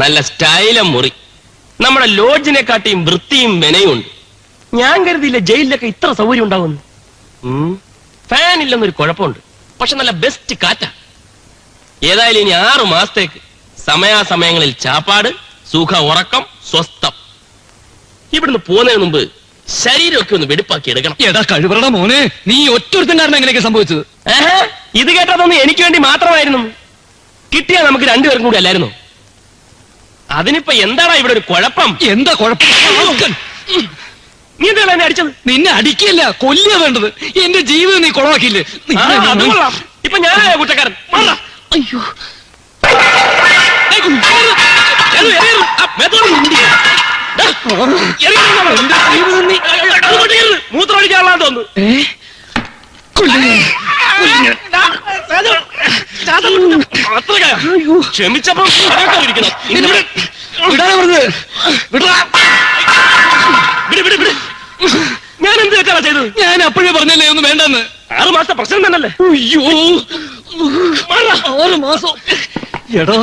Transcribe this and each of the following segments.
നല്ല സ്റ്റൈലും മുറി. നമ്മുടെ ലോഡ്ജിനെ കാട്ടിയും വൃത്തിയും മെനയും ഉണ്ട്. ഞാൻ കരുതിയില്ല ജയിലിലൊക്കെ ഇത്ര സൗകര്യം ഉണ്ടാവുന്നു. ഫാൻ ഇല്ലെന്നൊരു കുഴപ്പമുണ്ട്, പക്ഷെ നല്ല ബെസ്റ്റ് കാറ്റാ. ഏതായാലും ഇനി 6 മാസത്തേക്ക് സമയാസമയങ്ങളിൽ ചാപ്പാട്, സുഖ ഉറക്കം, സ്വസ്ഥം. ഇവിടുന്ന് പോകുന്നതിന് മുമ്പ് ശരീരമൊക്കെ ഒന്ന് വെടിപ്പാക്കി എടുക്കണം. എടാ കഴിവറട മോനെ, നീ ഒറ്റൊരുത്തൻ കാരണം എങ്ങനെയൊക്കെ സംഭവിച്ചത്? ഇത് കേട്ടതൊന്നും എനിക്ക് വേണ്ടി മാത്രമായിരുന്നു. കിട്ടിയാ നമുക്ക് 2 പേർക്കും കൂടി അല്ലായിരുന്നു. അതിനിപ്പോ എന്താടാ ഇവിടെ ഒരു കുഴപ്പം? എന്താ കുഴപ്പം? നീ എന്താണ് എന്നെ അടിച്ചത്? നിന്നെ അടിക്കില്ല, കൊല്ലിയാ വേണ്ടത്. എന്റെ ജീവിതം നീ കുളവാക്കിയില്ലേ? ഇപ്പൊ ഞാനായ കുറ്റക്കാരൻ. അയ്യോ, മൂത്രമൊഴിക്കാനുള്ള തോന്നുന്നു. ക്ഷമിച്ചപ്പോ ഞാൻ എന്ത് തെറ്റാ ചെയ്തത്? ഞാൻ അപ്പോഴേ പറഞ്ഞല്ലേ ഒന്നും വേണ്ടെന്ന്. 6 മാസത്തെ പ്രശ്നം തന്നല്ലേ? അയ്യോ, 6 മാസം. എടോ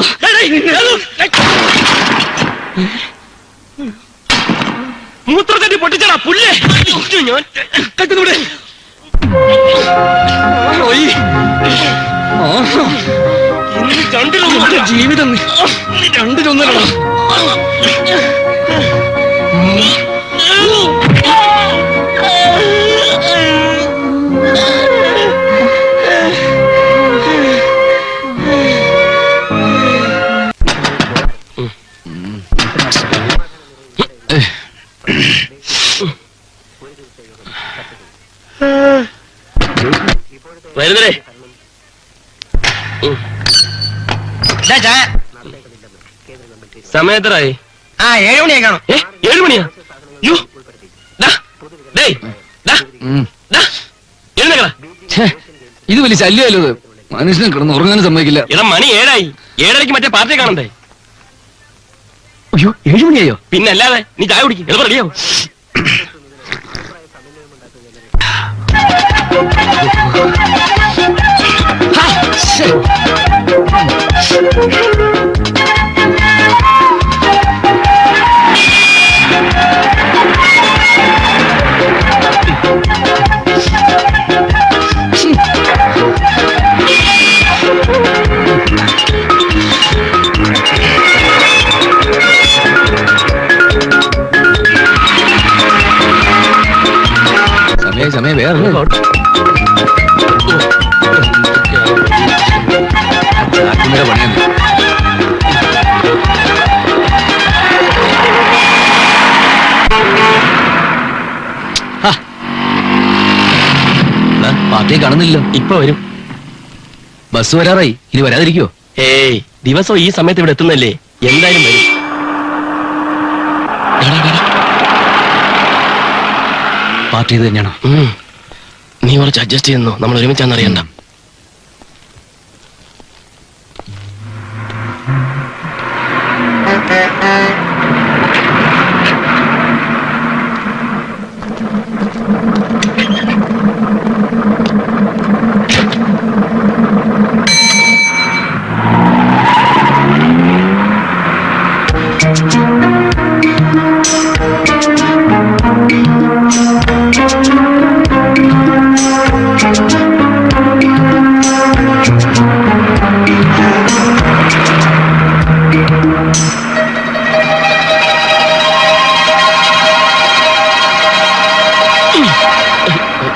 മൂത്രത്തട്ടി പൊട്ടിച്ചടാ പുല്ലേ. ഞാൻ കട്ടുന്നൂടെ ജീവിതം 2-1. വരുന്നേ സമയത്തറായി? 7 മണിയായി കാണും. 7 മണിയാ? ഇത് വലിയ ശല്യമല്ലോ. മനുഷ്യനെ കിടന്ന് ഉറങ്ങാനും സമ്മതിക്കില്ല. എടാ മണി 7 ആയി. 7:30 മറ്റേ പാർട്ടി കാണണ്ടേ? അയ്യോ, 7 മണിയായോ? പിന്നല്ലാതെ. നീ ചായ കുടിക്കും, എളുപ്പം റെഡിയാവും. സമയം വേറെ പണിയാണ്. പാർട്ടിയെ കാണുന്നില്ലല്ലോ. ഇപ്പൊ വരും. ബസ് വരാറായി, ഇനി വരാതിരിക്കോ? ഏയ്, ദിവസം ഈ സമയത്ത് ഇവിടെ എത്തുന്നല്ലേ, എന്തായാലും വരും. പാർട്ടി ഇത് തന്നെയാണോ? നീ കുറച്ച് അഡ്ജസ്റ്റ് ചെയ്യുന്നു, നമ്മൾ ഒരുമിച്ചാന്നറിയണ്ട.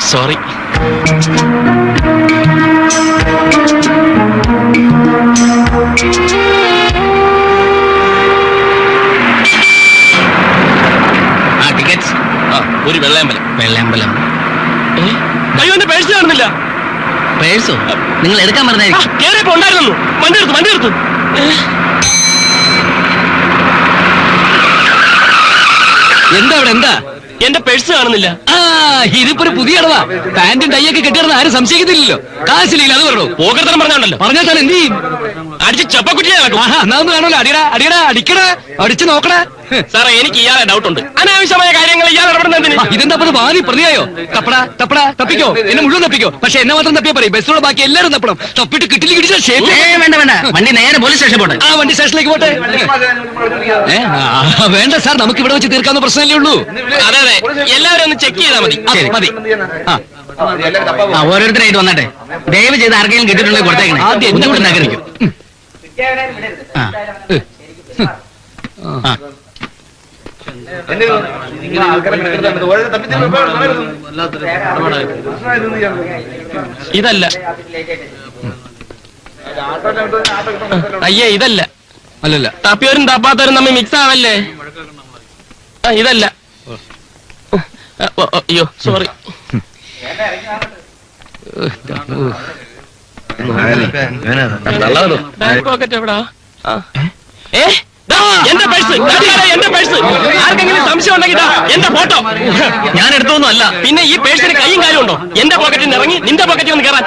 സോറി. ഒരു വെള്ളയമ്പലം. വെള്ളയമ്പലം. അയ്യോ, എന്റെ പേഴ്സ് കാണുന്നില്ല. പേഴ്സോ? നിങ്ങൾ എടുക്കാൻ പറഞ്ഞായിരിക്കും. കേറിയപ്പോ ഉണ്ടായിരുന്നു. വണ്ടി എടുത്തു. എന്താ അവിടെ? എന്താ? എന്റെ പേഴ്സ് കാണുന്നില്ല. ഇതിപ്പോ ഒരു പുതിയ അടവാ. പാന്റും ടൈയൊക്കെ കെട്ടിയിടുന്ന ആരും സംശയിക്കുന്നില്ലല്ലോ. കാശില്ലെങ്കിൽ അത് പറഞ്ഞോ. പോകരുതെന്ന് പറഞ്ഞാണല്ലോ. പറഞ്ഞാൽ താൻ എന്ത് ചെയ്യും? അടിച്ച് ചപ്പക്കുറ്റിയാ. എന്നാ ഒന്ന് കാണുമല്ലോ. അടിക്കടാ, അടിക്കടാ, അടിച്ചു നോക്കടാ. സാറേ എനിക്ക് ഇയാളെ ഡൗട്ട് ഉണ്ട്. അനാവശ്യമായ കാര്യങ്ങൾ ഇയാൾ ഇടപെടുന്നതിന്. ഇതെന്താ അത് വാരി പ്രതിയായോ? തപ്പടാ തപ്പടാ തപ്പിക്കോ, എന്നെ മുഴുവൻ തപ്പിക്കോ. പക്ഷെ എന്നെ മാത്രം തപ്പിയാ പറയും. ബസ്സിലുള്ള ബാക്കി എല്ലാവരും തപ്പണം. തപ്പിട്ട് കിട്ടില്ല കിട്ടില്ല ശരി. വേണ്ട വേണ്ട, വണ്ടി നേരെ പോലീസ് സ്റ്റേഷൻ പോട്ടെ. ആ വണ്ടി സ്റ്റേഷനിലേക്ക് പോട്ടെ. വേണ്ട സാർ, നമുക്ക് ഇവിടെ വെച്ച് തീർക്കാവുന്ന പ്രശ്നമല്ലേ ഉള്ളൂ. അതെ അതെ, എല്ലാവരും ഒന്ന് ചെക്ക് ചെയ്താൽ മതി. ശരി, മതി. ഓരോരുത്തരായിട്ട് വന്നട്ടെ. ദയവ് ചെയ്ത് ആർക്കെങ്കിലും കിട്ടിയിട്ടുണ്ടെങ്കിൽ കൊടുത്തേക്കണേ. ആദ്യം എന്നെ ബുദ്ധിമുട്ട് നഗരിക്കും. ഇതല്ല അയ്യേ, ഇതല്ല. അല്ലല്ല, തപ്പിയവരും തപ്പാത്തവരും തമ്മിൽ മിക്സ് ആവല്ലേ. ഇതല്ല. അയ്യോ സോറി. ബാക്ക് പോക്കറ്റ് എവിടാ? എന്റെ പേഴ്സ്, എന്റെ പേഴ്സ്. ആർക്കെങ്കിലും സംശയം ഉണ്ടെങ്കിൽ എന്റെ ഫോട്ടോ. ഞാൻ എടുത്തൊന്നും അല്ല. പിന്നെ ഈ പേഴ്സിന് കൈയും കാര്യം ഉണ്ടോ? എന്റെ പോക്കറ്റിൽ നിന്ന് ഇറങ്ങി നിന്റെ പോക്കറ്റിൽ ഒന്ന് കയറാൻ.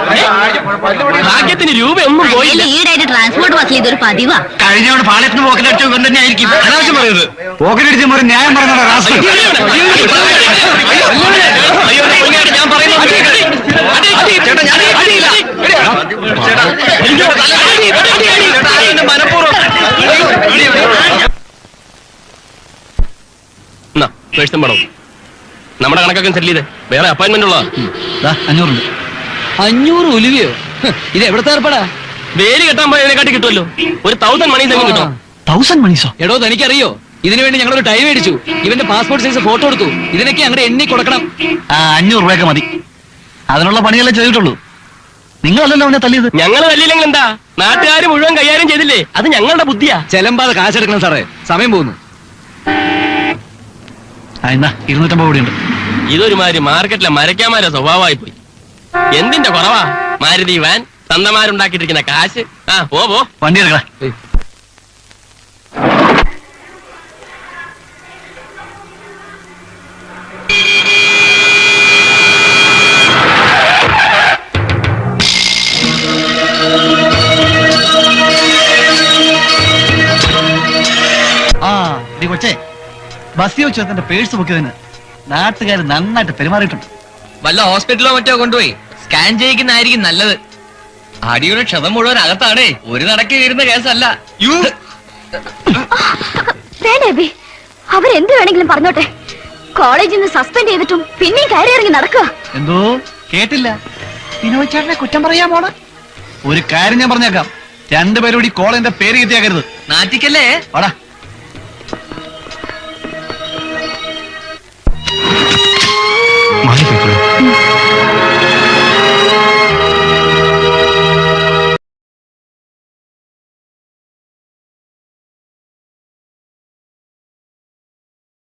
ഭാഗ്യത്തിന് രൂപയൊന്നും പോയില്ല. ഈടായിട്ട് ട്രാൻസ്പോർട്ട് ബസ്സിൽ ഇതൊരു പതിവാ. കഴിഞ്ഞോട് പാളയത്തിന് പോക്കറ്റ് അടിച്ചു കൊണ്ട് തന്നെ ആയിരിക്കും. അനാവശ്യം പറയുന്നത്. പോക്കറ്റ് അടിച്ച ഒരു ന്യായം പറയുന്നത് ഞാൻ പറയുന്നത് പേഴ്സും പണവും നമ്മുടെ കണക്കൊക്കെ സെറ്റിൽ ചെയ്തേ. വേറെ അപ്പോയിന്റ്മെന്റ് ഉള്ള 500 500 ഒലിവിയോ? ഇത് എവിടത്തെ ഏർപ്പാടാ? വേലി കെട്ടാൻ പോയതിനെക്കാട്ടി കിട്ടുമല്ലോ. ഒരു 1000 മണി തന്നെ കിട്ടും. 1000 മണീസോ? എടോ, തനിക്കറിയോ, ഇതിനു വേണ്ടി ഞങ്ങളൊരു ടൈം മേടിച്ചു. ഇവന്റെ പാസ്പോർട്ട് സൈസ് ഫോട്ടോ എടുത്തു. ഇതിനൊക്കെ അങ്ങടെ എണ്ണി കൊടുക്കണം. 500 രൂപയൊക്കെ മതി. അതിനുള്ള പണിയല്ലേ ചെയ്തിട്ടുള്ളൂ. നിങ്ങളല്ലല്ലോ അവനെ തല്ലിയത്. ഞങ്ങൾ തല്ലിയില്ലെങ്കിൽ എന്താ? നാട്ടുകാർ മുഴുവൻ കൈകാര്യം ചെയ്തില്ലേ? അത് ഞങ്ങളുടെ ബുദ്ധിയാ. ചെലമ്പാതെ കാശെടുക്കണം സാറേ, സമയം പോകുന്നു. എന്നാ 250 കൂടിയുണ്ട്. ഇതൊരുമാതിരി മാർക്കറ്റിലെ മരക്കാമാരെ സ്വഭാവമായി പോയി. എന്തിന്റെ കുറവാ? മാരുതി വാൻ, തന്തമാരുണ്ടാക്കിട്ടിരിക്കുന്ന കാശ്. പോ വണ്ടി എടുക്കടാ. കൊച്ചേ, ബസ്സിൽ വെച്ച് തന്റെ പേഴ്സ് പൊക്കിയതിന് നാട്ടുകാർ നന്നായിട്ട് പെരുമാറിയിട്ടുണ്ട്. വല്ല ഹോസ്പിറ്റലോ മറ്റോ കൊണ്ടുപോയി സ്കാൻ ചെയ്യിക്കുന്നതായിരിക്കും നല്ലത്. അടിയുടെ ക്ഷതം മുഴുവൻ അകത്താണേ, ഒരു നടക്കി വീരുന്ന കേസല്ല. അവരെന്ത് വേണമെങ്കിലും പറഞ്ഞോട്ടെ. കോളേജിൽ നിന്ന് സസ്പെൻഡ് ചെയ്തിട്ടും പിന്നെയും കയറി ഇറങ്ങി നടക്കുക. എന്തോ കേട്ടില്ല. വിനോദ് ചേട്ടനെ കുറ്റം പറയാമോണ്? ഒരു കാര്യം ഞാൻ പറഞ്ഞേക്കാം, രണ്ടുപേരും കൂടി കോളേജിന്റെ പേര് കിട്ടിയാക്കരുത്. നാറ്റിക്കല്ലേ? വാടാ.